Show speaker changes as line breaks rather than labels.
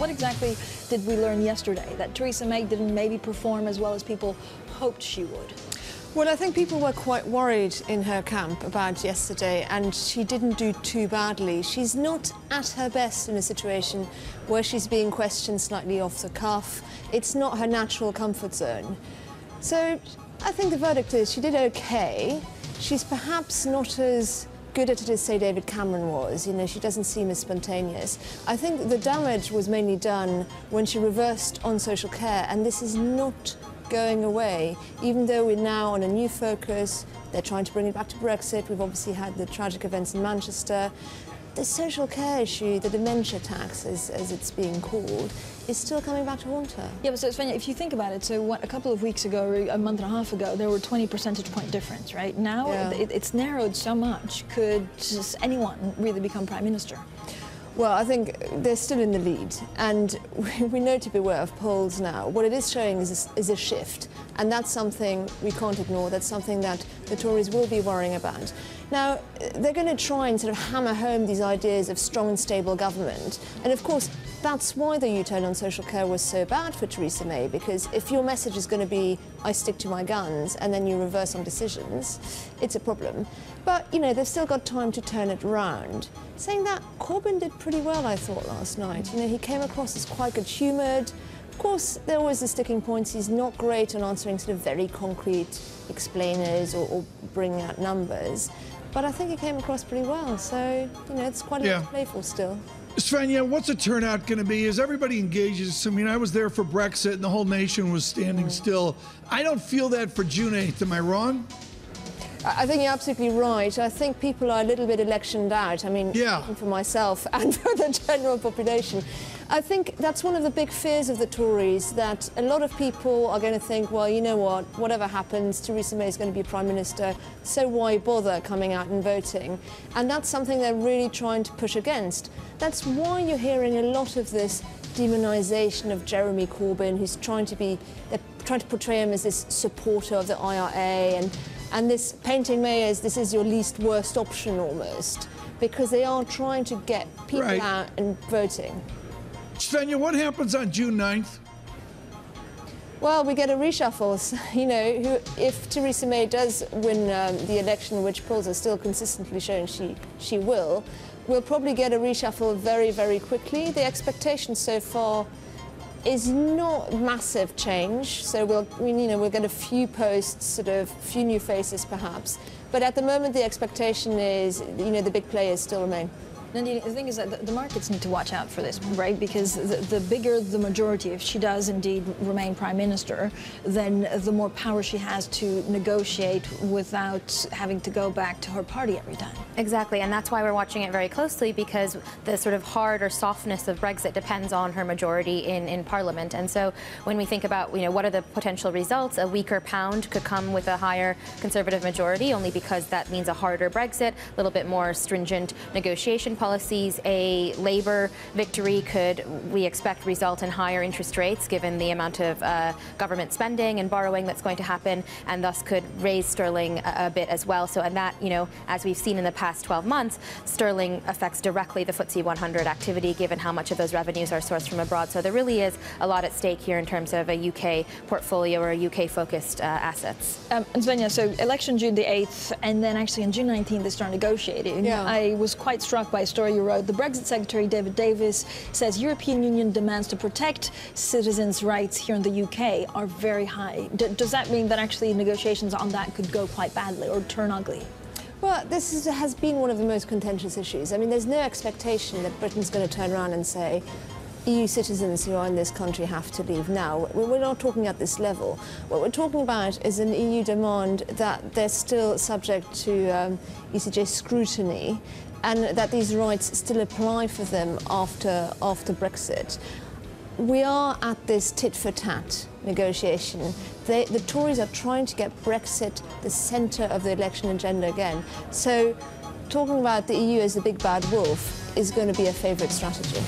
what exactly did we learn yesterday? That Theresa May didn't maybe perform as well as people hoped she would?
Well, I think people were quite worried in her camp about yesterday, and she didn't do too badly. She's not at her best in a situation where she's being questioned slightly off the cuff. It's not her natural comfort zone. So I think the verdict is she did okay. She's perhaps not as good at it as, say, David Cameron was. You know, she doesn't seem as spontaneous. I think the damage was mainly done when she reversed on social care, and this is not going away, even though we're now on a new focus. They're trying to bring it back to Brexit. We've obviously had the tragic events in Manchester. The social care issue, the dementia tax, as it's being called, is still coming back to haunt her.
Yeah, but so Svenja, if you think about it, so what, a couple of weeks ago, or a month and a half ago, there were 20 percentage point difference, right? Now it's narrowed so much. Could just anyone really become Prime Minister?
Well, I think they're still in the lead, and we know to beware of polls now. What it is showing is a shift, and that's something we can't ignore. That's something that the Tories will be worrying about. Now, they're going to try and sort of hammer home these ideas of strong and stable government, and of course, that's why the U-turn on social care was so bad for Theresa May, because if your message is going to be, I stick to my guns, and then you reverse on decisions, it's a problem. But, you know, they've still got time to turn it round. Saying that, Corbyn did pretty well, I thought, last night. You know, he came across as quite good-humoured. Of course, there are always the sticking points. He's not great on answering sort of very concrete explainers or bringing out numbers. But I think he came across pretty well, so, you know, it's quite a lot to play for still.
Svenja, what's the turnout going to be? As everybody engages, I mean, I was there for Brexit and the whole nation was standing still. I don't feel that for June 8th. Am I wrong?
I think you're absolutely right. I think people are a little bit electioned out. I mean, speaking for myself and for the general population. I think that's one of the big fears of the Tories, that a lot of people are going to think, well, you know what, whatever happens, Theresa May is going to be Prime Minister, so why bother coming out and voting? And that's something they're really trying to push against. That's why you're hearing a lot of this demonisation of Jeremy Corbyn, who's trying to portray him as this supporter of the IRA, and this painting May as this is your least worst option almost, because they are trying to get people out and voting.
Svenja, what happens on June 9th?
Well, we get a reshuffle. You know, if Theresa May does win the election, which polls are still consistently showing she will, we'll probably get a reshuffle very, very quickly. The expectation so far is not massive change, so we'll get a few posts, sort of few new faces perhaps. But at the moment, the expectation is, you know, the big players still remain.
Nandini, the thing is that the markets need to watch out for this, right? Because the bigger the majority, if she does indeed remain Prime Minister, then the more power she has to negotiate without having to go back to her party every time.
Exactly, and that's why we're watching it very closely, because the sort of hard or softness of Brexit depends on her majority in Parliament. And so when we think about, you know, what are the potential results, a weaker pound could come with a higher Conservative majority, only because that means a harder Brexit, a little bit more stringent negotiation policies. A Labour victory could, we expect, result in higher interest rates given the amount of government spending and borrowing that's going to happen, and thus could raise sterling a bit as well. So, and that, you know, as we've seen in the past 12 months, sterling affects directly the FTSE 100 activity given how much of those revenues are sourced from abroad. So there really is a lot at stake here in terms of a UK portfolio or UK-focused assets.
And Svenja, so election June the 8th, and then actually on June 19th they start negotiating.
Yeah.
I was quite struck by a story you wrote. The Brexit Secretary David Davis says European Union demands to protect citizens' rights here in the UK are very high. Does that mean that actually negotiations on that could go quite badly or turn ugly?
Well, this has been one of the most contentious issues. I mean, there's no expectation that Britain's going to turn around and say, EU citizens who are in this country have to leave now. We're not talking at this level. What we're talking about is an EU demand that they're still subject to ECJ scrutiny, and that these rights still apply for them after Brexit. We are at this tit-for-tat negotiation. The Tories are trying to get Brexit the centre of the election agenda again. So talking about the EU as the big bad wolf is going to be a favourite strategy.